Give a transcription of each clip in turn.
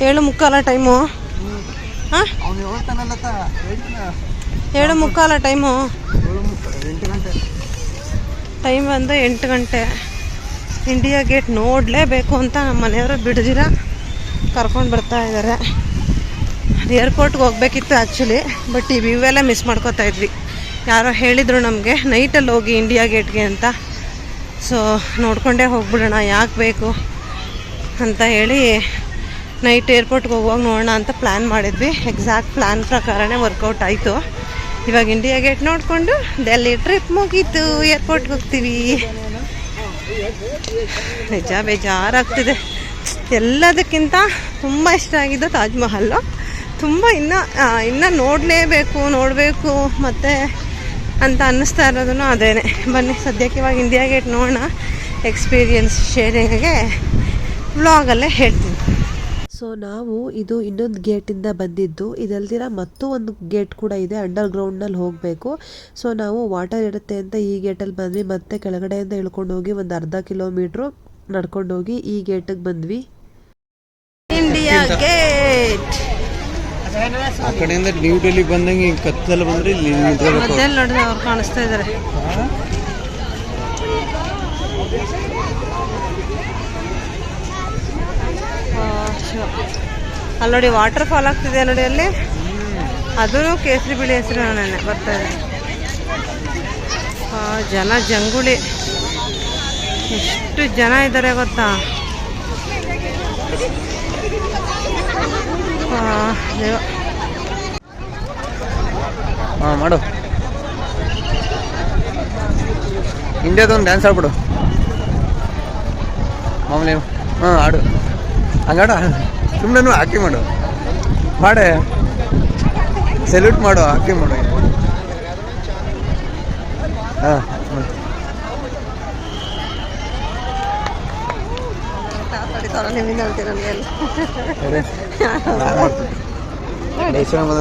7:45 time. ಹಾಂ 7:45 time. Time ಬಂದು 8 ಗಂಟೆ. ಇಂಡಿಯಾ ಗೇಟ್ ನೋಡಲೇಬೇಕು ಅಂತ ನಮ್ಮ ಮನೆಯವರು ಬಿಡ್ದಿರ ಕರ್ಕೊಂಡು ಬರ್ತಾ ಇದ್ದಾರೆ. ಏರ್ಪೋರ್ಟ್ಗೆ ಹೋಗ್ಬೇಕಿತ್ತು ಆ್ಯಕ್ಚುಲಿ, ಬಟ್ ಈ ವ್ಯೂ ಎಲ್ಲ ಮಿಸ್ ಮಾಡ್ಕೋತಾ ಇದ್ವಿ. ಯಾರೋ ಹೇಳಿದರು ನಮಗೆ ನೈಟಲ್ಲಿ ಹೋಗಿ ಇಂಡಿಯಾ ಗೇಟ್ಗೆ ಅಂತ. ಸೊ ನೋಡ್ಕೊಂಡೇ ಹೋಗ್ಬಿಡೋಣ, ಯಾಕೆ ಬೇಕು ಅಂತ ಹೇಳಿ ನೈಟ್ ಏರ್ಪೋರ್ಟ್ಗೆ ಹೋಗುವಾಗ ನೋಡೋಣ ಅಂತ ಪ್ಲ್ಯಾನ್ ಮಾಡಿದ್ವಿ. ಎಕ್ಸಾಕ್ಟ್ ಪ್ಲ್ಯಾನ್ ಪ್ರಕಾರನೇ ವರ್ಕೌಟ್ ಆಯಿತು. ಇವಾಗ ಇಂಡಿಯಾ ಗೇಟ್ ನೋಡಿಕೊಂಡು ಡೆಲ್ಲಿ ಟ್ರಿಪ್ ಮುಗೀತು, ಏರ್ಪೋರ್ಟ್ಗೆ ಹೋಗ್ತೀವಿ. ನಿಜ ಬೇಜಾರಾಗ್ತಿದೆ. ಎಲ್ಲದಕ್ಕಿಂತ ತುಂಬ ಇಷ್ಟ ಆಗಿದ್ದು ತಾಜ್ ಮಹಲ್ಲು. ತುಂಬ ಇನ್ನೂ ನೋಡಬೇಕು ಮತ್ತು ಅಂತ ಅನ್ನಿಸ್ತಾ ಇರೋದೂ ಅದೇನೆ. ಬನ್ನಿ ಸದ್ಯಕ್ಕೆ ಇವಾಗ ಇಂಡಿಯಾ ಗೇಟ್ ನೋಡೋಣ. ಎಕ್ಸ್ಪೀರಿಯನ್ಸ್ ಶೇರಿಂಗ್ಗೆ ವ್ಲಾಗಲ್ಲೇ ಹೇಳ್ತೀನಿ. ಸೊ ನಾವು ಇದು ಇನ್ನೊಂದು ಗೇಟಿಂದ ಬಂದಿದ್ದು. ಇದಲ್ದಿರ ಮತ್ತೂ ಒಂದು ಗೇಟ್ ಕೂಡ ಇದೆ, ಅಂಡರ್ ಗ್ರೌಂಡ್ನಲ್ಲಿ ಹೋಗಬೇಕು. ಸೊ ನಾವು ವಾಟರ್ ಇರುತ್ತೆ ಅಂತ ಈ ಗೇಟಲ್ಲಿ ಬಂದ್ವಿ. ಮತ್ತೆ ಕೆಳಗಡೆಯಿಂದ ಇಳ್ಕೊಂಡು ಹೋಗಿ ಒಂದು ಅರ್ಧ ಕಿಲೋಮೀಟ್ರು ನಡ್ಕೊಂಡೋಗಿ ಈ ಗೇಟಿಗೆ ಬಂದ್ವಿ. ಇಂಡಿಯಾ ಗೇಟ್ ಆ ಕಡೆಯಿಂದ ನ್ಯೂ ಡೆಲ್ಲಿ ಬಂದಂಗೆ ಕತ್ತಲ್ಲಿ ಬಂದ್ರೆ ಇಲ್ಲಿ ಮಧ್ಯದಲ್ಲಿ ನೋಡಿದ್ರೆ ಅವ್ರು ಕಾಣಿಸ್ತಾ ಇದ್ದಾರೆ. ಅಲ್ಲಿ ನೋಡಿ ವಾಟರ್ ಫಾಲ್ ಆಗ್ತಿದೆ ನೋಡಿ ಅಲ್ಲಿ. ಅದೂ ಕೇಸರಿ ಬಿಳಿ ಹೆಸರು ನೆನೆ ಬರ್ತಾ ಇದೆ. ಜನ ಜಂಗುಳಿ ಎಷ್ಟು ಜನ ಇದ್ದಾರೆ ಗೊತ್ತಾ. ಹಾಂ ಮಾಡು, ಇಂಡಿಯಾದೊಂದು ಡ್ಯಾನ್ಸ್ ಆಡ್ಬಿಡು ಮಾಮೂಲಿ. ಹಾಂ ಆಡು, ಹಂಗಾಡ ಸುಮ್ಮನೆ ಹಾಕಿ ಮಾಡು, ಮಾಡೆ ಸೆಲ್ಯೂಟ್ ಮಾಡು, ಹಾಕಿ ಮಾಡು. ಹಾಂ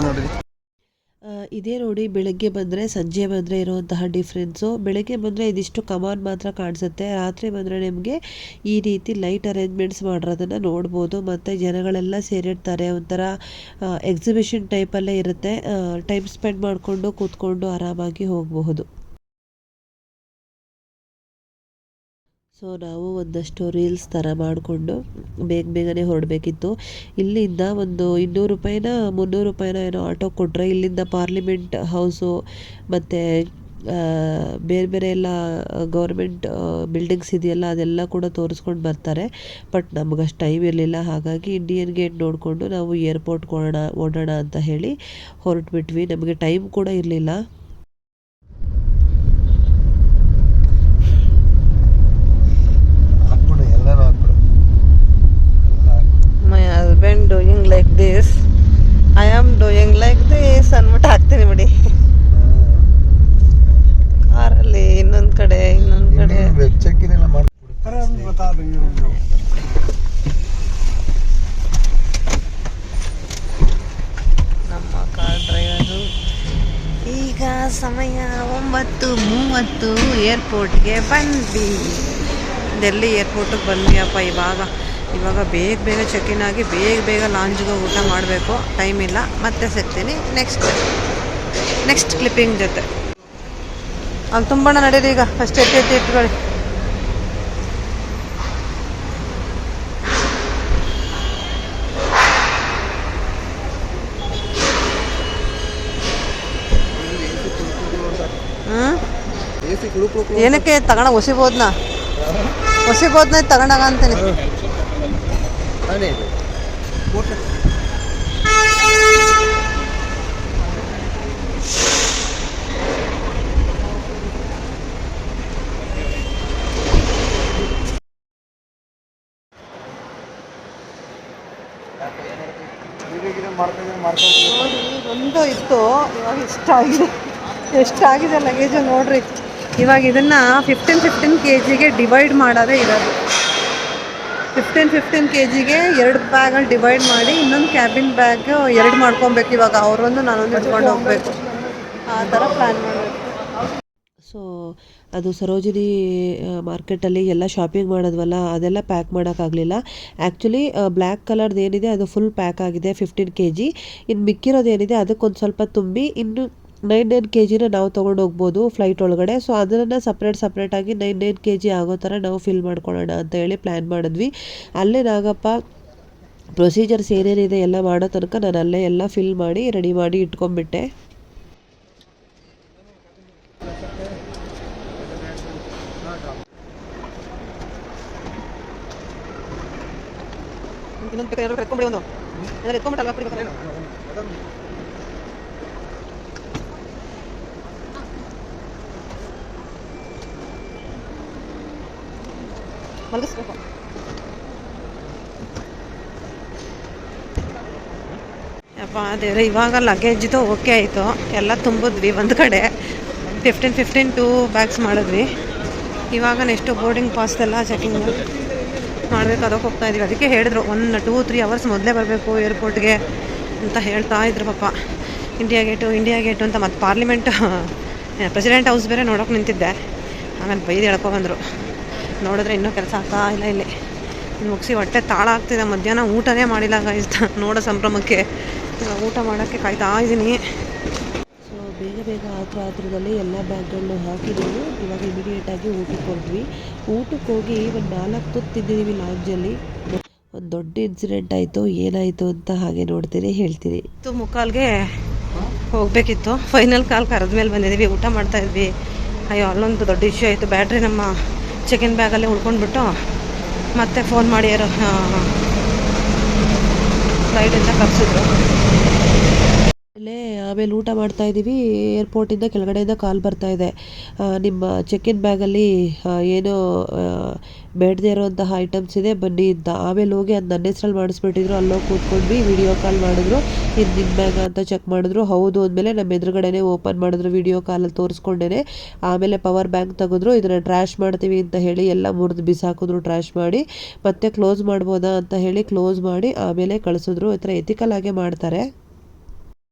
ನೋಡ್ರಿ. ಇದೇ ನೋಡಿ ಬೆಳಗ್ಗೆ ಬಂದರೆ ಸಂಜೆ ಬಂದರೆ ಇರುವಂತಹ ಡಿಫ್ರೆನ್ಸು. ಬೆಳಗ್ಗೆ ಬಂದರೆ ಇದಿಷ್ಟು ಕಮಾನ್ ಮಾತ್ರ ಕಾಣಿಸುತ್ತೆ, ರಾತ್ರಿ ಬಂದರೆ ನಿಮಗೆ ಈ ರೀತಿ ಲೈಟ್ ಅರೇಂಜ್ಮೆಂಟ್ಸ್ ಮಾಡಿರೋದನ್ನು ನೋಡ್ಬೋದು. ಮತ್ತು ಜನಗಳೆಲ್ಲ ಸೇರಿರ್ತಾರೆ, ಒಂಥರ ಎಕ್ಸಿಬಿಷನ್ ಟೈಪಲ್ಲೇ ಇರುತ್ತೆ. ಟೈಮ್ ಸ್ಪೆಂಡ್ ಮಾಡಿಕೊಂಡು ಕೂತ್ಕೊಂಡು ಆರಾಮಾಗಿ ಹೋಗಬಹುದು. ಸೊ ನಾವು ಒಂದಷ್ಟು ರೀಲ್ಸ್ ಥರ ಮಾಡಿಕೊಂಡು ಬೇಗನೆ ಹೊರಡಬೇಕಿತ್ತು. ಇಲ್ಲಿಂದ ಒಂದು 200 ರೂಪಾಯಿನ 300 ರೂಪಾಯಿನ ಏನೋ ಆಟೋ ಕೊಟ್ಟರೆ ಇಲ್ಲಿಂದ ಪಾರ್ಲಿಮೆಂಟ್ ಹೌಸು ಮತ್ತು ಬೇರೆ ಎಲ್ಲ ಗೌರ್ಮೆಂಟ್ ಬಿಲ್ಡಿಂಗ್ಸ್ ಇದೆಯಲ್ಲ ಅದೆಲ್ಲ ಕೂಡ ತೋರಿಸ್ಕೊಂಡು ಬರ್ತಾರೆ. ಬಟ್ ನಮಗಷ್ಟು ಟೈಮ್ ಇರಲಿಲ್ಲ, ಹಾಗಾಗಿ ಇಂಡಿಯನ್ ಗೇಟ್ ನೋಡಿಕೊಂಡು ನಾವು ಏರ್ಪೋರ್ಟ್ಗೆ ಓಡೋಣ ಅಂತ ಹೇಳಿ ಹೊರಟ್ಬಿಟ್ವಿ. ನಮಗೆ ಟೈಮ್ ಕೂಡ ಇರಲಿಲ್ಲ. My husband doing like this, I am doing like this ಅಂದ್ಬಿಟ್ಟು ಹಾಕ್ತೀನಿ ಬಿಡಿ. ಕಾರಲ್ಲಿ ಇನ್ನೊಂದು ಕಡೆ ನಮ್ಮ ಕಾರ್ ಡ್ರೈವರು. ಈಗ ಸಮಯ 9:30, ಏರ್ಪೋರ್ಟ್ಗೆ ಬಂದ್ವಿ. ಡೆಲ್ಲಿ ಏರ್ಪೋರ್ಟಿಗೆ ಬಂದ್ವಿ ಅಪ್ಪ. ಇವಾಗ ಬೇಗ ಚೆಕ್-ಇನ್ ಆಗಿ ಬೇಗ ಲಾಂಜ್ಗೆ ಊಟ ಮಾಡಬೇಕು. ಟೈಮ್ ಇಲ್ಲ. ಮತ್ತೆ ಸಿಗ್ತೀನಿ ನೆಕ್ಸ್ಟ್ ಕ್ಲಿಪ್ಪಿಂಗ್ ಜೊತೆ. ಅಲ್ಲಿ ತುಂಬಾ ನಡೀರಿ. ಈಗ ಫಸ್ಟ್ ಎತ್ತಿ ಇಟ್ಕೊಳ್ಳಿ. ಏನಕ್ಕೆ ತಗೊಂಡ ಹೊಸಿಬೋದ್ನ ತಗೊಂಡಾಗ ಅಂತೀನಿ. ಒಂದು ಇತ್ತು, ಇವಾಗ ಎಷ್ಟಾಗಿದೆ ಲಗೇಜು ನೋಡ್ರಿ. ಇವಾಗ ಇದನ್ನು 15 kgಗೆ ಡಿವೈಡ್ ಮಾಡೋದೇ ಇರೋದು. 15 kgಗೆ 2 ಬ್ಯಾಗಲ್ಲಿ ಡಿವೈಡ್ ಮಾಡಿ ಇನ್ನೊಂದು ಕ್ಯಾಬಿನ್ ಬ್ಯಾಗ್ 2 ಮಾಡ್ಕೊಬೇಕು. ಇವಾಗ ಅವರೊಂದು ನಾನೊಂದು ಇಟ್ಕೊಂಡು ಹೋಗ್ಬೇಕು. ಆ ಥರ ಪ್ಲ್ಯಾನ್ ಮಾಡಬೇಕು. ಸೊ ಅದು ಸರೋಜಿನಿ ಮಾರ್ಕೆಟಲ್ಲಿ ಎಲ್ಲ ಶಾಪಿಂಗ್ ಮಾಡೋದ್ವಲ್ಲ, ಅದೆಲ್ಲ ಪ್ಯಾಕ್ ಮಾಡೋಕ್ಕಾಗಲಿಲ್ಲ. ಆ್ಯಕ್ಚುಲಿ ಬ್ಲ್ಯಾಕ್ ಕಲರ್ದು ಏನಿದೆ ಅದು ಫುಲ್ ಪ್ಯಾಕ್ ಆಗಿದೆ 15 kg. ಇನ್ನು ಮಿಕ್ಕಿರೋದೇನಿದೆ ಅದಕ್ಕೊಂದು ಸ್ವಲ್ಪ ತುಂಬಿ ಇನ್ನು 9 kgನ ನಾವು ತೊಗೊಂಡು ಹೋಗ್ಬೋದು ಫ್ಲೈಟ್ ಒಳಗಡೆ. ಸೊ ಅದನ್ನು ಸಪ್ರೇಟಾಗಿ 9 kg ಆಗೋ ಥರ ನಾವು ಫಿಲ್ ಮಾಡ್ಕೊಳ್ಳೋಣ ಅಂತ ಹೇಳಿ ಪ್ಲ್ಯಾನ್ ಮಾಡಿದ್ವಿ. ಅಲ್ಲೇ ನಾಗಪ್ಪ ಪ್ರೊಸೀಜರ್ಸ್ ಏನೇನಿದೆ ಎಲ್ಲ ಮಾಡೋ ತನಕ ನಾನು ಅಲ್ಲೇ ಎಲ್ಲ ಫಿಲ್ ಮಾಡಿ ರೆಡಿ ಮಾಡಿ ಇಟ್ಕೊಂಡ್ಬಿಟ್ಟೆ. ಯಪ್ಪ ದೇವ್ರೆ, ಇವಾಗ ಲಗೇಜ್ದು ಓಕೆ ಆಯಿತು, ಎಲ್ಲ ತುಂಬಿದ್ವಿ ಒಂದು ಕಡೆ. 15 ಬ್ಯಾಗ್ಸ್ ಮಾಡಿದ್ವಿ. ಇವಾಗ ನೆಕ್ಸ್ಟು ಬೋರ್ಡಿಂಗ್ ಪಾಸ್ ಎಲ್ಲ ಚೆಕಿಂಗ್ ಮಾಡಬೇಕು, ಅದಕ್ಕೆ ಹೋಗ್ತಾ ಇದೀವಿ. ಅದಕ್ಕೆ ಹೇಳಿದ್ರು 1-2-3 ಅವರ್ಸ್ ಮೊದಲೇ ಬರಬೇಕು ಏರ್ಪೋರ್ಟ್ಗೆ ಅಂತ ಹೇಳ್ತಾ ಇದ್ರು ಪಾಪ. ಇಂಡಿಯಾ ಗೇಟು ಅಂತ. ಮತ್ತು ಪಾರ್ಲಿಮೆಂಟ್ ಪ್ರೆಸಿಡೆಂಟ್ ಹೌಸ್ ಬೇರೆ ನೋಡೋಕೆ ನಿಂತಿದ್ದೆ. ಆಮೇಲೆ ಬೈದು ಹೇಳ್ಕೊಬಂದರು. ನೋಡಿದ್ರೆ ಇನ್ನೂ ಕೆಲಸ ಆಗ್ತಾ ಇಲ್ಲ ಇಲ್ಲಿ. ಮುಗಿಸಿ ಹೊಟ್ಟೆ ತಾಳ ಆಗ್ತಿದೆ. ಮಧ್ಯಾಹ್ನ ಊಟನೇ ಮಾಡಿಲ್ಲ ಗೈಸ್, ನೋಡೋ ಸಂಭ್ರಮಕ್ಕೆ. ಊಟ ಮಾಡೋಕ್ಕೆ ಕಾಯ್ತಾ ಇದ್ದೀನಿ. ಸೊ ಬೇಗ ಆತ್ರದಲ್ಲಿ ಎಲ್ಲ ಬ್ಯಾಗ್ಗಳನ್ನು ಹಾಕಿದ್ದೀವಿ. ಇವಾಗ ಇಮಿಡಿಯೇಟಾಗಿ ಊಟಕ್ಕೆ ಹೊರಟ್ವಿ. ಊಟಕ್ಕೆ ಹೋಗಿ ಒಂದು 4 ತುತ್ತು ತಿಂದಿದ್ದೀವಿ ಲಾಂಜಲ್ಲಿ. ಒಂದು ದೊಡ್ಡ ಇನ್ಸಿಡೆಂಟ್ ಆಯಿತು. ಏನಾಯಿತು ಅಂತ ಹಾಗೆ ನೋಡ್ತೀನಿ, ಹೇಳ್ತೀನಿ. 3:45ಗೆ ಹೋಗಬೇಕಿತ್ತು. ಫೈನಲ್ ಕಾಲ್ ಕರೆದ ಮೇಲೆ ಬಂದಿದ್ದೀವಿ. ಊಟ ಮಾಡ್ತಾಯಿದ್ವಿ. ಅಯ್ಯೋ, ಅಲ್ಲೊಂದು ದೊಡ್ಡ ಇಶ್ಯೂ ಆಯಿತು. ಬ್ಯಾಟ್ರಿ ನಮ್ಮ ಚೆಕಿನ್ ಬ್ಯಾಗಲ್ಲೇ ಉಳ್ಕೊಂಡ್ಬಿಟ್ಟು ಮತ್ತೆ ಫೋನ್ ಮಾಡಿ ಫ್ಲೈಟಿಂದ ಕರೆಸಿದ್ರು. ಆಮೇಲೆ ಊಟ ಮಾಡ್ತಾ ಇದ್ದೀವಿ. ಏರ್ಪೋರ್ಟಿಂದ ಕೆಳಗಡೆಯಿಂದ ಕಾಲ್ ಬರ್ತಾ ಇದೆ, ನಿಮ್ಮ ಚೆಕ್-ಇನ್ ಬ್ಯಾಗಲ್ಲಿ ಏನೋ ಬೇಡದೇ ಇರೋಂತಹ ಐಟಮ್ಸ್ ಇದೆ ಬನ್ನಿ ಅಂತ. ಆಮೇಲೆ ಹೋಗಿ ಅದು ನನ್ನ ಹೆಸ್ರಲ್ಲಿ ಮಾಡಿಸ್ಬಿಟ್ಟಿದ್ರು. ಅಲ್ಲೋಗಿ ಕೂತ್ಕೊಂಡ್ವಿ. ವಿಡಿಯೋ ಕಾಲ್ ಮಾಡಿದ್ರು, ಇದು ನಿಮ್ಮ ಬ್ಯಾಗ ಅಂತ ಚೆಕ್ ಮಾಡಿದ್ರು. ಹೌದು ಅಂದಮೇಲೆ ನಮ್ಮ ಎದುರುಗಡೆನೇ ಓಪನ್ ಮಾಡಿದ್ರು, ವಿಡಿಯೋ ಕಾಲಲ್ಲಿ ತೋರಿಸ್ಕೊಂಡೇ. ಆಮೇಲೆ ಪವರ್ ಬ್ಯಾಂಕ್ ತೆಗೆದ್ರು. ಇದನ್ನು ಟ್ರ್ಯಾಶ್ ಮಾಡ್ತೀವಿ ಅಂತ ಹೇಳಿ ಎಲ್ಲ ಮುರಿದು ಬಿಸಾಕಿದ್ರು ಟ್ರ್ಯಾಶ್ ಮಾಡಿ. ಮತ್ತೆ ಕ್ಲೋಸ್ ಮಾಡ್ಬೋದಾ ಅಂತ ಹೇಳಿ ಕ್ಲೋಸ್ ಮಾಡಿ ಆಮೇಲೆ ಕಳಿಸಿದ್ರು. ಈ ಥರ ಎಥಿಕಲ್ ಆಗೇ ಮಾಡ್ತಾರೆ.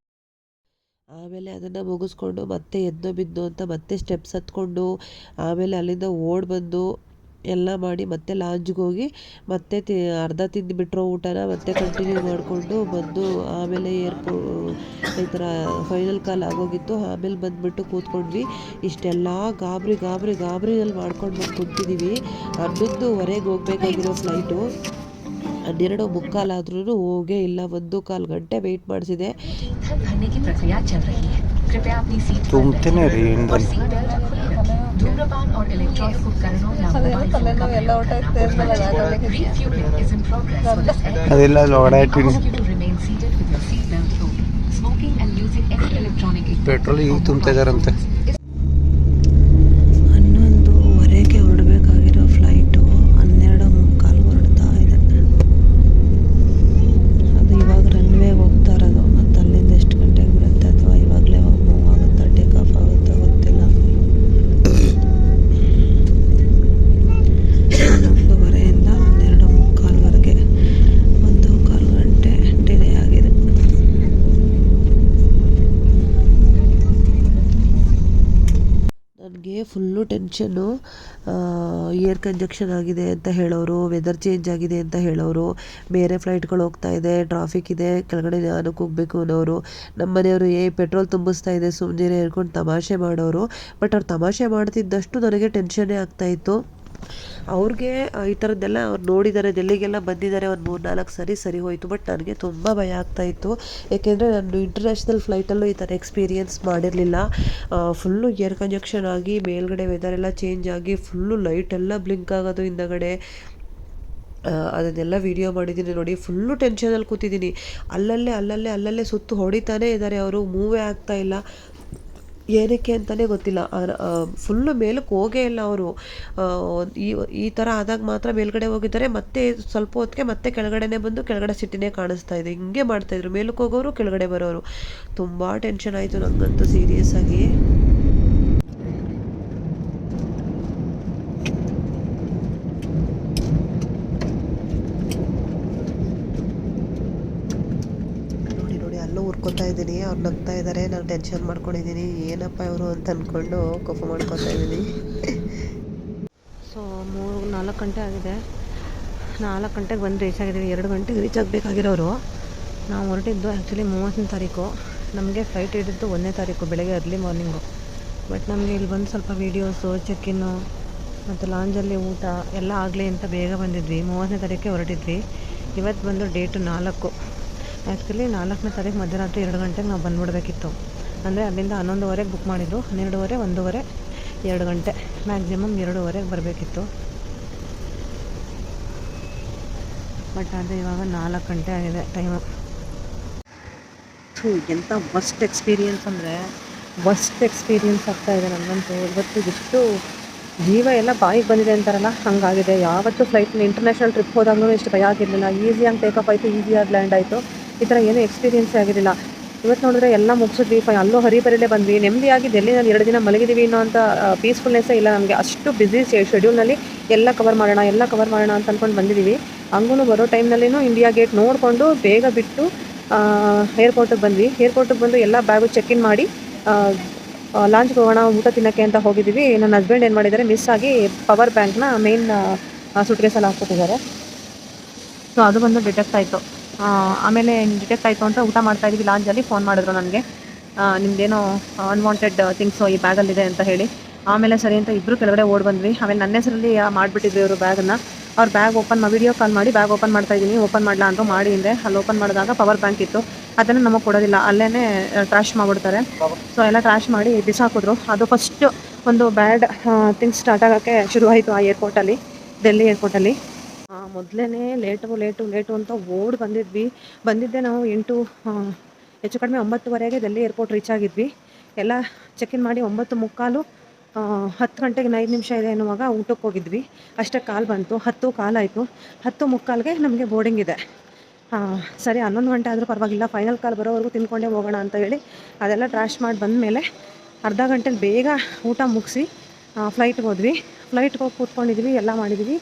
ಆಮೇಲೆ ಅದನ್ನು ಮುಗಿಸ್ಕೊಂಡು ಮತ್ತೆ ಎದ್ದು ಬಿದ್ದು ಅಂತ ಮತ್ತೆ ಸ್ಟೆಪ್ಸ್ ಹತ್ಕೊಂಡು ಆಮೇಲೆ ಅಲ್ಲಿಂದ ಓಡಿ ಬಂದು ಎಲ್ಲ ಮಾಡಿ ಮತ್ತೆ ಲಾಂಜ್ಗೆ ಹೋಗಿ ಮತ್ತೆ ಅರ್ಧ ತಿಂದುಬಿಟ್ರೋ ಊಟನ ಮತ್ತೆ ಕಂಟಿನ್ಯೂ ಮಾಡಿಕೊಂಡು ಬಂದು ಆಮೇಲೆ ಈ ಥರ ಫೈನಲ್ ಕಾಲ್ ಆಗೋಗಿತ್ತು. ಆಮೇಲೆ ಬಂದುಬಿಟ್ಟು ಕೂತ್ಕೊಂಡ್ವಿ. ಇಷ್ಟೆಲ್ಲ ಗಾಬರಿಯಲ್ಲಿ ಮಾಡ್ಕೊಂಡು ಬಂದು ಕೂತಿದ್ದೀವಿ. 11:15 ಹೋಗ್ಬೇಕಾಗಿರೋ ಫ್ಲೈಟು 12:45 ಆದ್ರೂ ಹೋಗೇ ಇಲ್ಲ. 1.25 ಗಂಟೆ ವೆಯ್ಟ್ ಮಾಡಿಸಿದೆ. ತುಂಬ್ತೇನೆ ರೀ ಅದೆಲ್ಲ ಒಳಗಡೆ ಇಟ್ಟಿನಿ. ಪೆಟ್ರೋಲ್ ಈಗ ತುಂಬ್ತಾ ಇದಾರಂತೆ. 11:15ಗೆ ಹೊರಡಬೇಕಾಗಿರೋ ಫ್ಲೈಟು 12:45 ಹೊರಡ್ತಾ ಇದೆ. ಅದು ಇವಾಗ ರನ್ವೇಗೆ ಹೋಗ್ತಾ ಇರೋದು. ಮತ್ತು ಅಲ್ಲಿಂದ ಎಷ್ಟು ಗಂಟೆಗೆ ಬರುತ್ತೆ, ಅಥವಾ ಇವಾಗಲೇ ಮೂವ್ ಆಗುತ್ತಾ, ಟೇಕ್ ಆಫ್ ಆಗುತ್ತಾ ಗೊತ್ತಿಲ್ಲ. 11:15ಯಿಂದ 12:45ವರೆಗೆ 1.25 ಗಂಟೆ ಡಿಲೇ ಆಗಿದೆ. ನನಗೆ ಫುಲ್ಲು ಟೆನ್ಷನ್ನು. ಏರ್ ಕಂಜಕ್ಷನ್ ಆಗಿದೆ ಅಂತ ಹೇಳೋರು, ವೆದರ್ ಚೇಂಜ್ ಆಗಿದೆ ಅಂತ ಹೇಳೋರು, ಬೇರೆ ಫ್ಲೈಟ್ಗಳು ಹೋಗ್ತಾ ಇದೆ, ಟ್ರಾಫಿಕ್ ಇದೆ, ಕೆಳಗಡೆ ನಾನಕ್ಕೆ ಹೋಗಬೇಕು ಅನ್ನೋರು. ನಮ್ಮ ಮನೆಯವರು ಪೆಟ್ರೋಲ್ ತುಂಬಿಸ್ತಾ ಇದೆ ಸುಮ್ಮನೆ ಹೇಳ್ಕೊಂಡು ತಮಾಷೆ ಮಾಡೋರು. ಬಟ್ ಅವ್ರು ತಮಾಷೆ ಮಾಡ್ತಿದ್ದಷ್ಟು ನನಗೆ ಟೆನ್ಷನ್ನೇ ಆಗ್ತಾಯಿತ್ತು. ಅವ್ರಿಗೆ ಈ ಥರದ್ದೆಲ್ಲ ಅವ್ರು ನೋಡಿದ್ದಾರೆ, ಡೆಲ್ಲಿಗೆಲ್ಲ ಬಂದಿದ್ದಾರೆ ಒಂದು 3-4 ಸರಿ ಹೋಯಿತು. ಬಟ್ ನನಗೆ ತುಂಬ ಭಯ ಆಗ್ತಾಯಿತ್ತು. ಏಕೆಂದರೆ ನಾನು ಇಂಟರ್ನ್ಯಾಷನಲ್ ಫ್ಲೈಟಲ್ಲೂ ಈ ಥರ ಎಕ್ಸ್ಪೀರಿಯೆನ್ಸ್ ಮಾಡಿರಲಿಲ್ಲ. ಫುಲ್ಲು ಏರ್ ಕಂಜಕ್ಷನ್ ಆಗಿ ಮೇಲ್ಗಡೆ ವೆದರ್ ಎಲ್ಲ ಚೇಂಜ್ ಆಗಿ ಫುಲ್ಲು ಲೈಟೆಲ್ಲ ಬ್ಲಿಂಕ್ ಆಗೋದು ಹಿಂದಗಡೆ. ಅದನ್ನೆಲ್ಲ ವಿಡಿಯೋ ಮಾಡಿದ್ದೀನಿ ನೋಡಿ. ಫುಲ್ಲು ಟೆನ್ಷನಲ್ಲಿ ಕೂತಿದ್ದೀನಿ. ಅಲ್ಲಲ್ಲೇ ಸುತ್ತು ಹೊಡಿತಾನೇ ಇದ್ದಾರೆ ಅವರು. ಮೂವೇ ಆಗ್ತಾಯಿಲ್ಲ. ಏನಕ್ಕೆ ಅಂತಲೇ ಗೊತ್ತಿಲ್ಲ. ಫುಲ್ಲು ಮೇಲಕ್ಕೆ ಹೋಗೇ ಇಲ್ಲ ಅವರು. ಈ ಥರ ಆದಾಗ ಮಾತ್ರ ಮೇಲ್ಗಡೆ ಹೋಗಿದ್ದಾರೆ. ಮತ್ತೆ ಸ್ವಲ್ಪ ಹೊತ್ತಿಗೆ ಮತ್ತೆ ಕೆಳಗಡೆನೇ ಬಂದು ಕೆಳಗಡೆ ಸಿಟಿನೇ ಕಾಣಿಸ್ತಾ ಇದೆ. ಹಿಂಗೆ ಮಾಡ್ತಾಯಿದ್ರು, ಮೇಲಕ್ಕೆ ಹೋಗೋರು ಕೆಳಗಡೆ ಬರೋರು. ತುಂಬ ಟೆನ್ಷನ್ ಆಯಿತು ನನಗಂತೂ ಸೀರಿಯಸ್ ಆಗಿ. ಅಲ್ಲೂ ಹುರ್ಕೊತಾ ಇದ್ದೀನಿ. ಅವ್ರು ನಗ್ತಾ ಇದ್ದಾರೆ, ನಾನು ಟೆನ್ಷನ್ ಮಾಡ್ಕೊಂಡಿದ್ದೀನಿ. ಏನಪ್ಪ ಇವರು ಅಂತ ಅಂದ್ಕೊಂಡು ಕೋಪ ಮಾಡ್ಕೊತಾ ಇದ್ದೀನಿ. ಸೊ 4 ಗಂಟೆ ಆಗಿದೆ. 4 ಗಂಟೆಗೆ ಬಂದು ರೀಚ್ ಆಗಿದ್ದೀವಿ. 2 ಗಂಟೆಗೆ ರೀಚ್ ಆಗಬೇಕಾಗಿರೋರು. ನಾವು ಹೊರಟಿದ್ದು ಆ್ಯಕ್ಚುಲಿ 30ನೇ ತಾರೀಕು. ನಮಗೆ ಫ್ಲೈಟ್ ಹಿಡಿದ್ದು 1ನೇ ತಾರೀಕು ಬೆಳಗ್ಗೆ ಅರ್ಲಿ ಮಾರ್ನಿಂಗು. ಬಟ್ ನಮಗೆ ಇಲ್ಲಿ ಬಂದು ಸ್ವಲ್ಪ ವೀಡಿಯೋಸು, ಚೆಕ್ಕಿನ್ನು ಮತ್ತು ಲಾಂಜಲ್ಲಿ ಊಟ ಎಲ್ಲ ಆಗಲಿ ಅಂತ ಬೇಗ ಬಂದಿದ್ವಿ. 30ನೇ ತಾರೀಕಿಗೆ ಹೊರಟಿದ್ವಿ. ಇವತ್ತು ಬಂದು ಡೇಟು 4. ಆ್ಯಕ್ಚುಲಿ 4ನೇ ತಾರೀಕು ಮಧ್ಯರಾತ್ರಿ 2 ಗಂಟೆಗೆ ನಾವು ಬಂದುಬಿಡ್ಬೇಕಿತ್ತು. ಅಂದರೆ ಅಲ್ಲಿಂದ 11:15ಗೆ ಬುಕ್ ಮಾಡಿದ್ದು. 12:30, 1:30, 2 ಗಂಟೆ, ಮ್ಯಾಕ್ಸಿಮಮ್ 2:30ಗೆ ಬರಬೇಕಿತ್ತು. ಬಟ್ ಅದು ಇವಾಗ 4 ಗಂಟೆ ಆಗಿದೆ ಟೈಮು. ಎಂಥ ವರ್ಸ್ಟ್ ಎಕ್ಸ್ಪೀರಿಯನ್ಸ್ ಅಂದರೆ ವರ್ಸ್ಟ್ ಎಕ್ಸ್ಪೀರಿಯನ್ಸ್ ಆಗ್ತಾಯಿದೆ ನನಗಂತೂ. ಇವತ್ತು ಎಷ್ಟು ಜೀವ ಎಲ್ಲ ಬಾಯಿಗೆ ಬಂದಿದೆ ಅಂತಾರಲ್ಲ ಹಂಗಾಗಿದೆ. ಯಾವತ್ತೂ ಫ್ಲೈಟ್ನ ಇಂಟರ್ನ್ಯಾಷನಲ್ ಟ್ರಿಪ್ ಹೋದಾಗಲೂ ಇಷ್ಟು ಭಯ ಆಗಿರಲಿಲ್ಲ. ಈಸಿಯಾಗಿ ಟೇಕಪ್ ಆಯಿತು, ಈಸಿಯಾಗಿ ಲ್ಯಾಂಡ್ ಆಯಿತು. ಈ ಥರ ಏನೂ ಎಕ್ಸ್ಪೀರಿಯನ್ಸೇ ಆಗಿರಲಿಲ್ಲ. ಇವತ್ತು ನೋಡಿದ್ರೆ ಎಲ್ಲ ಮುಗಿಸಿದ್ವಿ. ಅಲ್ಲೂ ಹರಿಬರಿಲೇ ಬಂದ್ವಿ. ನೆಮ್ಮದಿಯಾಗಿ ಡೆಲ್ಲಿನಲ್ಲಿ 2 ದಿನ ಮಲಗಿದ್ದೀವಿ ಅನ್ನೋ ಅಂತ ಪೀಸ್ಫುಲ್ನೆಸ್ಸೇ ಇಲ್ಲ ನಮಗೆ. ಅಷ್ಟು ಬ್ಯುಸಿ ಶೆಡ್ಯೂಲ್ನಲ್ಲಿ ಎಲ್ಲ ಕವರ್ ಮಾಡೋಣ ಅಂತ ಅಂದ್ಕೊಂಡು ಬಂದಿದ್ದೀವಿ. ಹಂಗೂ ಬರೋ ಟೈಮ್ನಲ್ಲಿನೂ ಇಂಡಿಯಾ ಗೇಟ್ ನೋಡಿಕೊಂಡು ಬೇಗ ಬಿಟ್ಟು ಏರ್ಪೋರ್ಟಿಗೆ ಬಂದ್ವಿ. ಏರ್ಪೋರ್ಟಿಗೆ ಬಂದು ಎಲ್ಲ ಬ್ಯಾಗು ಚೆಕ್ಇನ್ ಮಾಡಿ ಲಾಂಚ್ಗೆ ಹೋಗೋಣ ಊಟ ತಿನ್ನೋಕ್ಕೆ ಅಂತ ಹೋಗಿದ್ದೀವಿ. ನನ್ನ ಹಸ್ಬೆಂಡ್ ಏನು ಮಾಡಿದ್ದಾರೆ, ಮಿಸ್ ಆಗಿ ಪವರ್ ಬ್ಯಾಂಕ್ನ ಮೇನ್ ಸೂಟ್ಕೇಸಲ್ಲಿ ಹಾಕ್ಬಿಟ್ಟಿದ್ದಾರೆ. ಸೊ ಅದು ಬಂದು ಡಿಟೆಕ್ಟ್ ಆಯಿತು. ಆಮೇಲೆ ಡಿಟೆಕ್ಟ್ ಆಯಿತು ಅಂತ ಊಟ ಮಾಡ್ತಾಯಿದ್ವಿ. ಲಾಂಜಲ್ಲಿ ಫೋನ್ ಮಾಡಿದ್ರು ನನಗೆ, ನಿಮ್ಮದೇನೋ ಅನ್ವಾಂಟೆಡ್ ಥಿಂಗ್ಸು ಈ ಬ್ಯಾಗಲ್ಲಿದೆ ಅಂತ ಹೇಳಿ. ಆಮೇಲೆ ಸರಿ ಅಂತ ಇಬ್ಬರು ಕೆಳಗಡೆ ಓಡಿ ಬಂದ್ವಿ. ಆಮೇಲೆ ನನ್ನ ಹೆಸರಲ್ಲಿ ಮಾಡಿಬಿಟ್ಟಿದ್ವಿ ಅವರು ಬ್ಯಾಗನ್ನು. ಅವ್ರ ಬ್ಯಾಗ್ ವಿಡಿಯೋ ಕಾಲ್ ಮಾಡಿ ಬ್ಯಾಗ್ ಓಪನ್ ಮಾಡ್ತಾಯಿದ್ದೀನಿ, ಓಪನ್ ಮಾಡಲ ಅಂದರು. ಮಾಡಿಂದೆ ಅಲ್ಲಿ ಓಪನ್ ಮಾಡಿದಾಗ ಪವರ್ ಬ್ಯಾಂಕ್ ಇತ್ತು. ಅದನ್ನು ನಮಗೆ ಕೊಡೋದಿಲ್ಲ, ಅಲ್ಲೇ ಟ್ರ್ಯಾಶ್ ಮಾಡಿಬಿಡ್ತಾರೆ. ಸೊ ಎಲ್ಲ ಟ್ರ್ಯಾಶ್ ಮಾಡಿ ಬಿಸಾಕಿದ್ರು. ಅದು ಫಸ್ಟ್ ಒಂದು ಬ್ಯಾಡ್ ಥಿಂಗ್ಸ್ ಸ್ಟಾರ್ಟ್ ಆಗೋಕ್ಕೆ ಶುರುವಾಯಿತು ಆ ಏರ್ಪೋರ್ಟಲ್ಲಿ, ಡೆಲ್ಲಿ ಏರ್ಪೋರ್ಟಲ್ಲಿ. ಮೊದಲೇ ಲೇಟು ಅಂತ ಓಡಿ ಬಂದಿದ್ದೆ ನಾವು 8 ಹೆಚ್ಚು ಕಡಿಮೆ 9:15ಗೆ ಡೆಲ್ಲಿ ಏರ್ಪೋರ್ಟ್ ರೀಚ್ ಆಗಿದ್ವಿ. ಎಲ್ಲ ಚೆಕ್ಇನ್ ಮಾಡಿ 9:15, 10 ಗಂಟೆಗೆ 5 ನಿಮಿಷ ಇದೆ ಎನ್ನುವಾಗ ಊಟಕ್ಕೆ ಹೋಗಿದ್ವಿ. ಅಷ್ಟೇ ಕಾಲ್ ಬಂತು. 10 ಕಾಲ್ ಆಯಿತು. 10:15ಗೆ ನಮಗೆ ಬೋರ್ಡಿಂಗ್ ಇದೆ. ಸರಿ 11 ಗಂಟೆ ಆದರೂ ಪರವಾಗಿಲ್ಲ, ಫೈನಲ್ ಕಾಲ್ ಬರೋವರೆಗೂ ತಿನ್ಕೊಂಡೇ ಹೋಗೋಣ ಅಂತ ಹೇಳಿ ಅದೆಲ್ಲ ಟ್ರ್ಯಾಶ್ ಮಾಡಿ ಬಂದಮೇಲೆ ಅರ್ಧ ಗಂಟೆಲಿ ಬೇಗ ಊಟ ಮುಗಿಸಿ ಫ್ಲೈಟ್ಗೆ ಹೋದ್ವಿ. ಫ್ಲೈಟ್ಗೆ ಹೋಗಿ ಕೂತ್ಕೊಂಡಿದ್ವಿ, ಎಲ್ಲ ಮಾಡಿದ್ವಿ.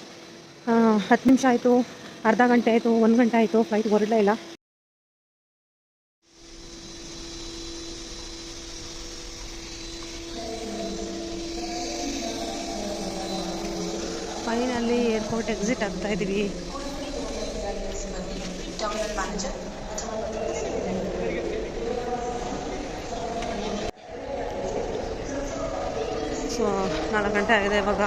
10 ನಿಮಿಷ ಆಯಿತು, ಅರ್ಧ ಗಂಟೆ ಆಯಿತು, 1 ಗಂಟೆ ಆಯಿತು, ಫ್ಲೈಟ್ಗೆ ಹೊರಡಲೇ ಇಲ್ಲ. ಫೈನಲ್ಲಿ ಏರ್ಪೋರ್ಟ್ ಎಕ್ಸಿಟ್ ಆಗ್ತಾ ಇದ್ದೀವಿ. ಸೊ 4 ಗಂಟೆ ಆಗಿದೆ ಇವಾಗ.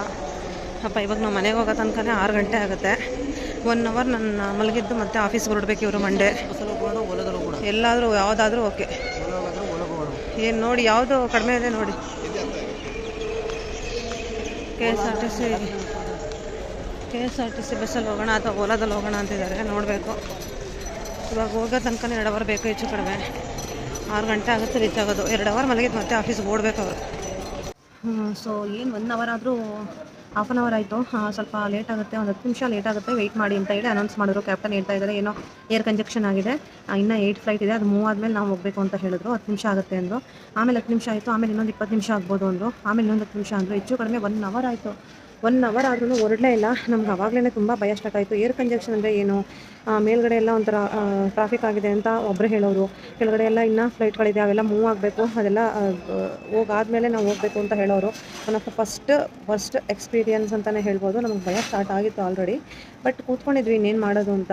ಇವಾಗ ನಾವು ಮನೆಗೆ ಹೋಗೋ ತನಕನೇ 6 ಗಂಟೆ ಆಗುತ್ತೆ. 1 ಅವರ್ ನಾನು ಮಲಗಿದ್ದು ಮತ್ತೆ ಆಫೀಸ್ಗೆ ಹೊರಡ್ಬೇಕು ಇವರು ಮಂಡೇ. ಎಲ್ಲಾದರೂ ಯಾವುದಾದ್ರೂ ಓಕೆ. ಏನು ನೋಡಿ ಯಾವುದು ಕಡಿಮೆ ಇದೆ ನೋಡಿ. KSRTC ಬಸ್ಸಲ್ಲಿ ಹೋಗೋಣ ಅಥವಾ ಓಲಾದಲ್ಲಿ ಹೋಗೋಣ ಅಂತಿದ್ದಾರೆ, ನೋಡಬೇಕು. ಇವಾಗ ಹೋಗೋ ತನಕ 2 ಅವರ್ ಬೇಕು ಹೆಚ್ಚು ಕಡಿಮೆ. 6 ಗಂಟೆ ಆಗುತ್ತೆ ರೀಚ್ ಆಗೋದು. 2 ಅವರ್ ಮಲಗಿದ್ದು ಮತ್ತೆ ಆಫೀಸ್ಗೆ ಓಡಬೇಕು ಅವರು. ಸೊ ಏನು 1 ಅವರ್ ಆದರೂ ಹಾಫ್ ಆನ್ ಅವರ್ ಆಯಿತು. ಸ್ವಲ್ಪ ಲೇಟ್ ಆಗುತ್ತೆ, ಒಂದು 10 ನಿಮಿಷ ಲೇಟ್ ಆಗುತ್ತೆ, ವೆಯ್ಟ್ ಮಾಡಿ ಅಂತ ಹೇಳಿ ಅನೌನ್ಸ್ ಮಾಡಿದ್ರು. ಕ್ಯಾಪ್ಟನ್ ಹೇಳ್ತಾ ಇದ್ದಾರೆ ಏನೋ ಏರ್ ಕಂಜೆಕ್ಷನ್ ಆಗಿದೆ, ಇನ್ನೂ 8 ಫ್ಲೈಟ್ ಇದೆ, ಅದು ಮೂವ್ ಆದಮೇಲೆ ನಾವು ಹೋಗಬೇಕು ಅಂತ ಹೇಳಿದ್ರು. 10 ನಿಮಿಷ ಆಗುತ್ತೆ ಅಂದರು. ಆಮೇಲೆ 10 ನಿಮಿಷ ಆಯಿತು. ಆಮೇಲೆ ಇನ್ನೊಂದು 20 ನಿಮಿಷ ಆಗ್ಬೋದು ಅಂದರು. ಆಮೇಲೆ ಇನ್ನೊಂದು 10 ನಿಮಿಷ ಅಂದರು. ಹೆಚ್ಚು ಕಡಿಮೆ 1 ಅವರ್ ಆಯಿತು. 1 ಅವರ್ ಆದ್ರೂ ಹೊರಡಲೇ ಇಲ್ಲ. ನಮ್ಗೆ ಆವಾಗಲೇ ತುಂಬ ಭಯ ಸ್ಟಾರ್ಟ್ ಆಯಿತು. ಏರ್ ಕಂಜೆಕ್ಷನ್ ಅಂದರೆ ಏನು, ಮೇಲ್ಗಡೆ ಎಲ್ಲ ಒಂಥರ ಟ್ರಾಫಿಕ್ ಆಗಿದೆ ಅಂತ ಒಬ್ಬರು ಹೇಳೋರು, ಕೆಳಗಡೆ ಎಲ್ಲ ಇನ್ನೂ ಫ್ಲೈಟ್ಗಳಿದೆ, ಅವೆಲ್ಲ ಮೂವ್ ಆಗಬೇಕು, ಅದೆಲ್ಲ ಹೋಗಾದ್ಮೇಲೆ ನಾವು ಹೋಗಬೇಕು ಅಂತ ಹೇಳೋರು. One of the first experience ಅಂತಲೇ ಹೇಳ್ಬೋದು. ನಮಗೆ ಭಯ ಸ್ಟಾರ್ಟ್ ಆಗಿತ್ತು ಆಲ್ರೆಡಿ. ಬಟ್ ಕೂತ್ಕೊಂಡಿದ್ವಿ ಇನ್ನೇನು ಮಾಡೋದು ಅಂತ.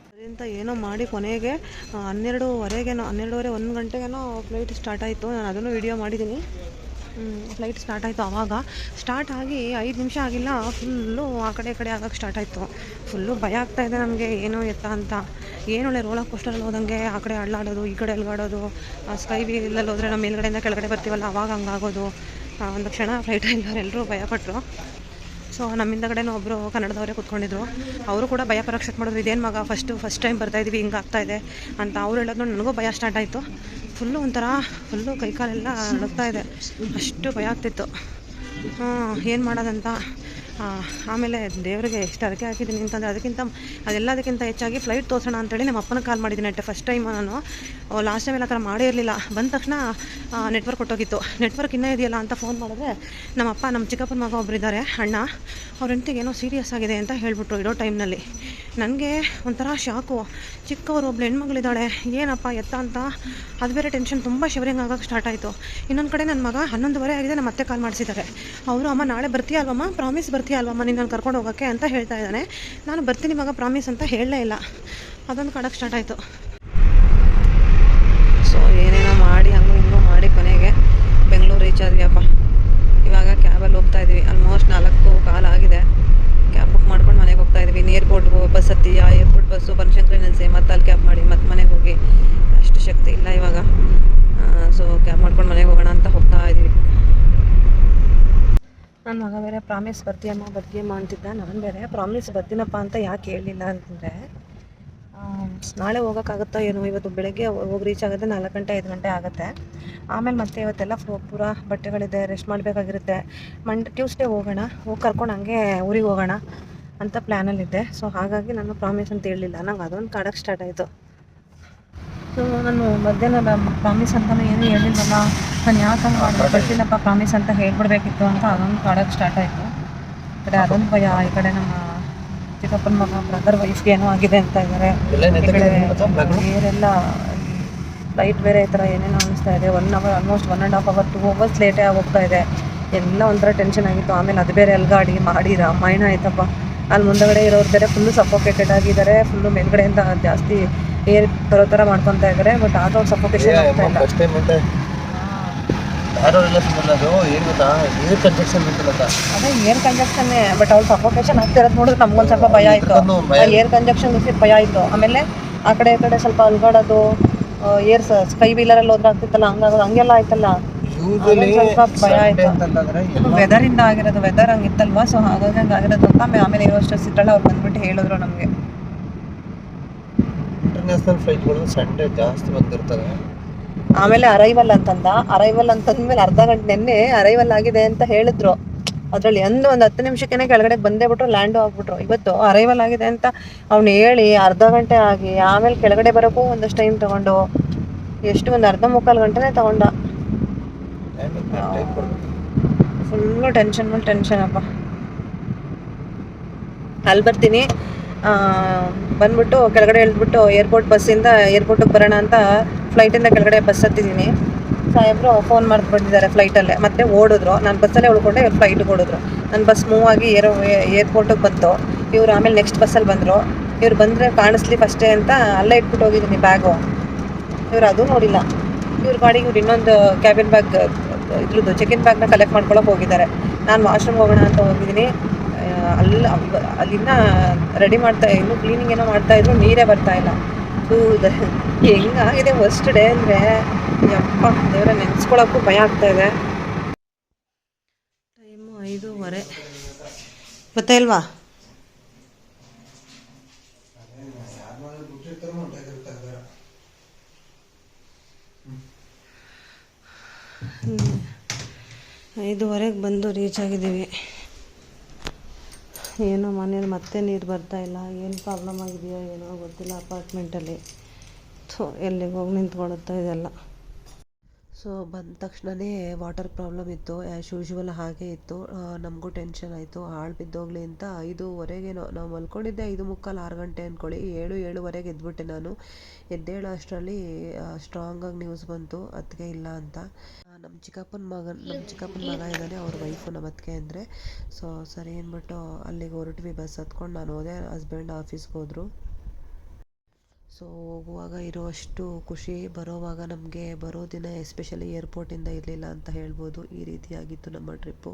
ಅದರಿಂದ ಏನೋ ಮಾಡಿ ಕೊನೆಗೆ 12:15 1 ಗಂಟೆಗೇನೋ ಫ್ಲೈಟ್ ಸ್ಟಾರ್ಟ್ ಆಯಿತು. ನಾನು ಅದನ್ನು ವಿಡಿಯೋ ಮಾಡಿದ್ದೀನಿ. ಫ್ಲೈಟ್ ಸ್ಟಾರ್ಟ್ ಆಯಿತು. ಆವಾಗ ಸ್ಟಾರ್ಟ್ ಆಗಿ 5 ನಿಮಿಷ ಆಗಿಲ್ಲ, ಫುಲ್ಲು ಆ ಕಡೆ ಆಗೋಕ್ಕೆ ಸ್ಟಾರ್ಟ್ ಆಯಿತು. ಫುಲ್ಲು ಭಯ ಆಗ್ತಾಯಿದೆ ನಮಗೆ, ಏನೋ ಎತ್ತ ಅಂತ. ಏನೊಳ್ಳೆ ರೋಲರ್ ಕೋಸ್ಟರಲ್ಲಿ ಹೋದಂಗೆ ಆ ಕಡೆ ಅಳ್ಳಾಡೋದು, ಈ ಕಡೆ ಅಲ್ಗಾಡೋದು. ಸ್ಕೈ ವೀಲಲ್ಲಿ ಹೋದರೆ ನಮ್ಮ ಮೇಲ್ಗಡೆಯಿಂದ ಕೆಳಗಡೆ ಬರ್ತೀವಲ್ಲ ಆವಾಗ ಹಂಗಾಗೋದು. ಒಂದು ಕ್ಷಣ ಫ್ಲೈಟ್ ಎಲ್ಲರೂ ಭಯಪಟ್ಟರು. ಸೊ ನಮ್ಮಿಂದಗಡೆನೂ ಒಬ್ಬರು ಕನ್ನಡದವರೇ ಕೂತ್ಕೊಂಡಿದ್ರು. ಅವರು ಕೂಡ ಭಯ ಪರೀಕ್ಷೆ ಮಾಡಿದ್ರು, ಇದೇನು ಮಗ ಫಸ್ಟ್ ಟೈಮ್ ಬರ್ತಾಯಿದ್ದೀವಿ, ಹಿಂಗೆ ಆಗ್ತಾಯಿದೆ ಅಂತ. ಅವ್ರು ಹೇಳೋದು ನನಗೂ ಭಯ ಸ್ಟಾರ್ಟ್ ಆಯಿತು. ಫುಲ್ಲು ಕೈಕಾಲೆಲ್ಲ ನಡುಗ್ತಾ ಇದೆ, ಅಷ್ಟು ಭಯ ಆಗ್ತಿತ್ತು. ಏನು ಮಾಡೋದಂತ. ಆಮೇಲೆ ದೇವರಿಗೆ ಎಷ್ಟು ಅರಕೆ ಹಾಕಿದ್ದೀನಿ ಅಂತಂದರೆ ಅದೆಲ್ಲದಕ್ಕಿಂತ ಹೆಚ್ಚಾಗಿ ಫ್ಲೈಟ್ ತೋರಿಸೋಣ ಅಂತೇಳಿ ನಮ್ಮ ಅಪ್ಪನ ಕಾಲ್ ಮಾಡಿದ್ದೀನಿ. ಫಸ್ಟ್ ಟೈಮ್ ನಾನು ಲಾಸ್ಟ್ ಟೈಮ್ ಎಲ್ಲ ಆ ಥರ ಮಾಡೇ ಇರಲಿಲ್ಲ. ಬಂದ ತಕ್ಷಣ ನೆಟ್ವರ್ಕ್ ಕೊಟ್ಟೋಗಿತ್ತು. ನೆಟ್ವರ್ಕ್ ಇನ್ನೂ ಇದೆಯಲ್ಲ ಅಂತ ಫೋನ್ ಮಾಡಿದ್ರೆ ನಮ್ಮ ಚಿಕ್ಕಪ್ಪನ ಮಗ ಒಬ್ಬರಿದ್ದಾರೆ ಅಣ್ಣ, ಅವ್ರ ಹೆಂಡತಿಗೆ ಏನೋ ಸೀರಿಯಸ್ ಆಗಿದೆ ಅಂತ ಹೇಳ್ಬಿಟ್ರು ಇರೋ ಟೈಮ್ನಲ್ಲಿ. ನನಗೆ ಒಂಥರ ಶಾಕು. ಚಿಕ್ಕವರು ಒಬ್ಳು ಹೆಣ್ಮಗಳಿದ್ದಾಳೆ, ಏನಪ್ಪ ಎತ್ತ ಅಂತ ಅದು ಬೇರೆ ಟೆನ್ಷನ್, ತುಂಬ ಶಿವರಿಂಗ್ ಆಗೋಕ್ಕೆ ಸ್ಟಾರ್ಟ್ ಆಯಿತು. ಇನ್ನೊಂದು ಕಡೆ ನನ್ನ ಮಗ 11:30 ಆಗಿದೆ, ನಮ್ಮ ಅತ್ತೆ ಕಾಲ್ ಮಾಡಿಸಿದ್ದಾರೆ. ಅವರು ಅಮ್ಮ ನಾಳೆ ಬರ್ತೀಯ ಅಲ್ವಮ್ಮ, ಪ್ರಾಮಿಸ್ ಬರ್ತೀಯ ಅಲ್ವಮ್ಮ ನೀನು ನಾನು ಕರ್ಕೊಂಡು ಹೋಗೋಕ್ಕೆ ಅಂತ ಹೇಳ್ತಾ ಇದ್ದಾನೆ. ನಾನು ಬರ್ತೀನಿ ಮಗ ಪ್ರಾಮಿಸ್ ಅಂತ ಹೇಳಲೇ ಇಲ್ಲ. ಅದೊಂದು ಕಾಡೋಕ್ಕೆ ಸ್ಟಾರ್ಟ್ ಆಯಿತು. ಸೊ ಏನೇನೋ ಮಾಡಿ ಹಂಗೂ ಹಿಂಗೂ ಮಾಡಿ ಕೊನೆಗೆ ಬೆಂಗಳೂರು ರೀಚ್ ಆದ್ವಿಯಪ್ಪ. ಇವಾಗ ಕ್ಯಾಬಲ್ಲಿ ಹೋಗ್ತಾ ಇದ್ದೀವಿ. ಆಲ್ಮೋಸ್ಟ್ 4:15 ಆಗಿದೆ. ಕ್ಯಾಬ್ ಬುಕ್ ಮಾಡ್ಕೊಂಡು ಮನೆಗೆ ಹೋಗ್ತಾ ಇದ್ದೀವಿ. ಇನ್ನು ಏರ್ಪೋರ್ಟ್ಗೆ ಬಸ್ ಹತ್ತಿ, ಆ ಏರ್ಪೋರ್ಟ್ ಬಸ್ಸು ಬನಶಂಕರಿ ನಿಲ್ಲಿಸಿ ಮತ್ತೆ ಅಲ್ಲಿ ಕ್ಯಾಬ್ ಮಾಡಿ ಮತ್ತೆ ಮನೆಗೆ ಹೋಗಿ ಅಷ್ಟು ಶಕ್ತಿ ಇಲ್ಲ ಇವಾಗ. ಸೊ ಕ್ಯಾಬ್ ಮಾಡ್ಕೊಂಡು ಮನೆಗೆ ಹೋಗೋಣ ಅಂತ ಹೋಗ್ತಾ ಇದ್ದೀವಿ. ನನ್ನ ಮಗ ಬೇರೆ ಪ್ರಾಮಿಸ್ ಬರ್ತೀಯಮ್ಮ ಅಂತಿದ್ದ. ನಾನು ಬೇರೆ ಪ್ರಾಮಿಸ್ ಬರ್ತೀನಪ್ಪ ಅಂತ ಯಾಕೆ ಹೇಳಲಿಲ್ಲ ಅಂತಂದರೆ, ನಾಳೆ ಹೋಗೋಕ್ಕಾಗುತ್ತೋ ಏನೋ, ಇವತ್ತು ಬೆಳಗ್ಗೆ ಹೋಗಿ ರೀಚ್ ಆಗುತ್ತೆ 4 ಗಂಟೆ 5 ಗಂಟೆ ಆಗುತ್ತೆ. ಆಮೇಲೆ ಮತ್ತೆ ಇವತ್ತೆಲ್ಲ ಪೂರ ಬಟ್ಟೆಗಳಿದೆ, ರೆಸ್ಟ್ ಮಾಡಬೇಕಾಗಿರುತ್ತೆ. ಟ್ಯೂಸ್ಡೇ ಹೋಗೋಣ, ಹೋಗಿ ಕರ್ಕೊಂಡು ಹಂಗೆ ಊರಿಗೆ ಹೋಗೋಣ ಅಂತ ಪ್ಲ್ಯಾನಲ್ಲಿದ್ದೆ. ಸೊ ಹಾಗಾಗಿ ನಾನು ಪ್ರಾಮಿಸ್ ಅಂತ ಹೇಳಲಿಲ್ಲ. ನಂಗೆ ಅದೊಂದು ಕಾಡೋಕ್ಕೆ ಸ್ಟಾರ್ಟ್ ಆಯಿತು. ಸೊ ನಾನು ಮಧ್ಯಾಹ್ನ ಪ್ರಾಮಿಸ್ ಅಂತಲೂ ಏನೂ ಹೇಳಿಲ್ವಲ್ಲ, ನಾನು ಯಾಕೆ ಹಂಗೆ ಮಾಡಿ ಬರ್ತೀನಪ್ಪ ಪ್ರಾಮಿಸ್ ಅಂತ ಹೇಳ್ಬಿಡ್ಬೇಕಿತ್ತು ಅಂತ ಅದೊಂದು ಕಾಡೋಕ್ಕೆ ಸ್ಟಾರ್ಟ್ ಆಯಿತು. ಈ ಕಡೆ ಅದೊಂದು ಭಯ, ಈ ಕಡೆ ನಮ್ಮ ಚಿಕ್ಕಪ್ಪನ ಮಗ ಬ್ರದರ್ ವೈಫ್ಗೆ ಏನೋ ಆಗಿದೆ ಅಂತ ಇದ್ದಾರೆ. ಈ ಕಡೆ ಏರೆಲ್ಲ ಫ್ಲೈಟ್ ಬೇರೆ ಈ ಥರ ಏನೇನೋ ಅನ್ನಿಸ್ತಾ ಇದೆ. 1 ಅವರ್ ಆಲ್ಮೋಸ್ಟ್ 1.5 ಅವರ್ 2 ಅವರ್ಸ್ ಲೇಟೇ ಹೋಗ್ತಾ ಇದೆ. ಎಲ್ಲ ಒಂಥರ ಟೆನ್ಷನ್ ಆಗಿತ್ತು. ಆಮೇಲೆ ಅದು ಬೇರೆ ಅಲ್ಗಾಡಿ ಮಾಡಿ ರಾಮಾಯಣ ಆಯ್ತಪ್ಪ. ಅಲ್ಲಿ ಮುಂದಗಡೆ ಇರೋರು ಬೇರೆ ಫುಲ್ಲು ಸಫೋಕೇಟೆಡ್ ಆಗಿದ್ದಾರೆ. ಫುಲ್ಲು ಮೇಲ್ಗಡೆಯಿಂದ ಜಾಸ್ತಿ ಏರ್ ಬರೋ ಥರ ಮಾಡ್ಕೊತಾ ಇದ್ದಾರೆ. ಬಟ್ ಆದರೂ ಸಫೋಕೇಷನ್ ಆಗ್ತಾ ಇಲ್ಲ. ಅದೇ ಏರ್ ಕಂಜಕ್ಷನ್ನೇ, ಬಟ್ ಅವ್ರು ಸಫೋಕೇಷನ್ ಆಗ್ತಿರೋದು ನೋಡಿದ್ರೆ ನಮ್ಗೊಂದು ಸ್ವಲ್ಪ ಭಯ ಆಯಿತು. ಏರ್ ಕಂಜಕ್ಷನ್ ಭಯ ಆಯಿತು. ಆಮೇಲೆ ಆ ಕಡೆ ಈ ಕಡೆ ಸ್ವಲ್ಪ ಅಲ್ಗಾಡೋದು, ಏರ್ ಸ್ಕೈ ವೀಲರಲ್ಲಿ ಹೋದ್ರೆ ಆಗ್ತಿತ್ತಲ್ಲ ಹಂಗಾಗೋದು, ಹಂಗೆಲ್ಲ ಆಯ್ತಲ್ಲ, ಸ್ವಲ್ಪ ಭಯ ಆಯಿತು. ವೆದರಿಂದ ಆಗಿರೋದು, ವೆದರ್ ಹಂಗಿತ್ತಲ್ವಾ, ಸೊ ಹಾಗಾಗಿ ಹಂಗೆ ಆಗಿರೋದು ಅಂತ. ಆಮೇಲೆ ಇರೋಷ್ಟು ಸಿಟ್ಟಲ್ಲ ಅವ್ರು ಬಂದ್ಬಿಟ್ಟು ಹೇಳಿದ್ರು ನಮಗೆ. ಇಂಟರ್ನ್ಯಾಷನಲ್ ಫ್ಲೈಟ್ಗಳು ಸಂಡೇ ಜಾಸ್ತಿ ಬಂದಿರ್ತವೆ. ಆಮೇಲೆ ಅರೈವಲ್ ಅಂತಂದ್ಮೇಲೆ ಅರ್ಧ ಗಂಟೆ ನೆನ್ನೆ ಅರೈವಲ್ ಆಗಿದೆ ಅಂತ ಹೇಳಿದ್ರು. ಅದರಲ್ಲಿ ಒಂದು 10 ನಿಮಿಷಕ್ಕೇ ಕೆಳಗಡೆ ಬಂದೇ ಬಿಟ್ರು, ಲ್ಯಾಂಡು ಆಗ್ಬಿಟ್ರು. ಇವತ್ತು ಅರೈವಲ್ ಆಗಿದೆ ಅಂತ ಅವ್ನು ಹೇಳಿ ಅರ್ಧ ಗಂಟೆ ಆಗಿ ಆಮೇಲೆ ಕೆಳಗಡೆ ಬರೋಕ್ಕೂ ಒಂದಷ್ಟು ಟೈಮ್ ತೊಗೊಂಡು ಎಷ್ಟು ಒಂದು ಅರ್ಧ ಮುಕ್ಕಾಲು ಗಂಟೆನೇ ತೊಗೊಂಡ. ಫುಲ್ಲು ಟೆನ್ಷನ್ ಅಪ್ಪ. ಅಲ್ಲಿ ಬರ್ತೀನಿ ಬಂದ್ಬಿಟ್ಟು ಕೆಳಗಡೆ ಇಳಿದ್ಬಿಟ್ಟು ಏರ್ಪೋರ್ಟ್ ಬಸ್ಸಿಂದ ಏರ್ಪೋರ್ಟಿಗೆ ಬರೋಣ ಅಂತ ಫ್ಲೈಟಿಂದ ಕೆಳಗಡೆ ಬಸ್ ಹತ್ತಿದ್ದೀನಿ. ಸಾಹೇಬ್ರು ಫೋನ್ ಬಂದಿದ್ದಾರೆ ಫ್ಲೈಟಲ್ಲೇ, ಮತ್ತೆ ಓಡಿದ್ರು. ನಾನು ಬಸ್ಸಲ್ಲೇ ಉಳ್ಕೊಂಡೆ, ಇವ್ರು ಫ್ಲೈಟಿಗೆ ಓಡಿದ್ರು. ನನ್ನ ಬಸ್ ಮೂವ್ ಆಗಿ ಏರ್ಪೋರ್ಟಿಗೆ ಬಂತು. ಇವ್ರು ಆಮೇಲೆ ನೆಕ್ಸ್ಟ್ ಬಸ್ಸಲ್ಲಿ ಬಂದರು. ಇವ್ರು ಬಂದರೆ ಕಾಣಿಸ್ಲಿ ಫಸ್ಟೇ ಅಂತ ಅಲ್ಲೇ ಇಟ್ಬಿಟ್ಟು ಹೋಗಿದ್ದೀನಿ ಬ್ಯಾಗು. ಇವ್ರು ಅದೂ ನೋಡಿಲ್ಲ. ಇವ್ರ ಗಾಡಿಗೆ ಇವ್ರು ಇನ್ನೊಂದು ಕ್ಯಾಬಿನ್ ಬ್ಯಾಗ್ ಇದ್ರದ್ದು ಚೆಕಿನ್ ಬ್ಯಾಗ್ನ ಕಲೆಕ್ಟ್ ಮಾಡ್ಕೊಳಕ್ಕೆ ಹೋಗಿದ್ದಾರೆ. ನಾನು ವಾಶ್ರೂಮ್ಗೆ ಹೋಗೋಣ ಅಂತ ಹೋಗಿದ್ದೀನಿ. ಅಲ್ಲಿನ ರೆಡಿ ಇನ್ನೂ ಕ್ಲೀನಿಂಗ್ ಏನೋ ಮಾಡ್ತಾಯಿದ್ರು, ನೀರೇ ಬರ್ತಾಯಿಲ್ಲ. ಹೆಂಗಾಗಿದೆ ಫಸ್ಟ್ ಡೇ ಅಂದರೆ ಯಪ್ಪ ದೇವರ ನೆನೆಸ್ಕೊಳ್ಳೋಕ್ಕೂ ಭಯ ಆಗ್ತಾಯಿದೆ. ಟೈಮು 5:30 ಗೊತ್ತೇ ಇಲ್ವಾ? ಐದುವರೆಗೆ ಬಂದು ರೀಚ್ ಆಗಿದ್ದೀವಿ. ಏನೋ ಮನೇಲಿ ಮತ್ತೆ ನೀರು ಬರ್ತಾಯಿಲ್ಲ, ಏನು ಪ್ರಾಬ್ಲಮ್ ಆಗಿದೆಯೋ ಏನೋ ಗೊತ್ತಿಲ್ಲ ಅಪಾರ್ಟ್ಮೆಂಟಲ್ಲಿ. ಸೊ ಎಲ್ಲಿಗೆ ಹೋಗಿ ನಿಂತ್ಕೊಳ್ಳುತ್ತಾ ಇದೆಲ್ಲ. ಸೊ ಬಂದ ತಕ್ಷಣವೇ ವಾಟರ್ ಪ್ರಾಬ್ಲಮ್ ಇತ್ತು, ಆ್ಯಸ್ ಯೂಶ್ವಲ್ ಹಾಗೆ ಇತ್ತು. ನಮಗೂ ಟೆನ್ಷನ್ ಆಯಿತು, ಹಾಳು ಬಿದ್ದೋಗ್ಲಿ ಅಂತ 5:30ಗೇನೋ ನಾವು ಮಲ್ಕೊಂಡಿದ್ದೆ. 5:45 6 ಗಂಟೆ ಅಂದ್ಕೊಳ್ಳಿ. 7:07ವರೆಗೆ ಎದ್ಬಿಟ್ಟೆ ನಾನು. ಎದ್ದೇಳೋ ಅಷ್ಟರಲ್ಲಿ ಸ್ಟ್ರಾಂಗಾಗಿ ನ್ಯೂಸ್ ಬಂತು ಅದಕ್ಕೆ ಇಲ್ಲ ಅಂತ. ನಮ್ಮ ಚಿಕ್ಕಪ್ಪನ ಮಗ ಇದ್ದಾನೆ, ಅವ್ರ ವೈಫು ನಮ್ಮ ಅತ್ತಿಗೆ ಅಂದರೆ. ಸೊ ಸರಿ ಅಂದ್ಬಿಟ್ಟು ಅಲ್ಲಿಗೆ ಹೊರಟ್ವಿ. ಬಸ್ ಹತ್ಕೊಂಡು ನಾನು ಹೋದೆ, ಹಸ್ಬೆಂಡ್ ಆಫೀಸ್ಗೆ ಹೋದರು. ಸೊ ಹೋಗುವಾಗ ಇರೋಷ್ಟು ಖುಷಿ ಬರೋವಾಗ ನಮಗೆ ಬರೋ ದಿನ ಎಸ್ಪೆಷಲಿ ಏರ್ಪೋರ್ಟಿಂದ ಇರಲಿಲ್ಲ ಅಂತ ಹೇಳ್ಬೋದು. ಈ ರೀತಿಯಾಗಿತ್ತು ನಮ್ಮ ಟ್ರಿಪ್ಪು.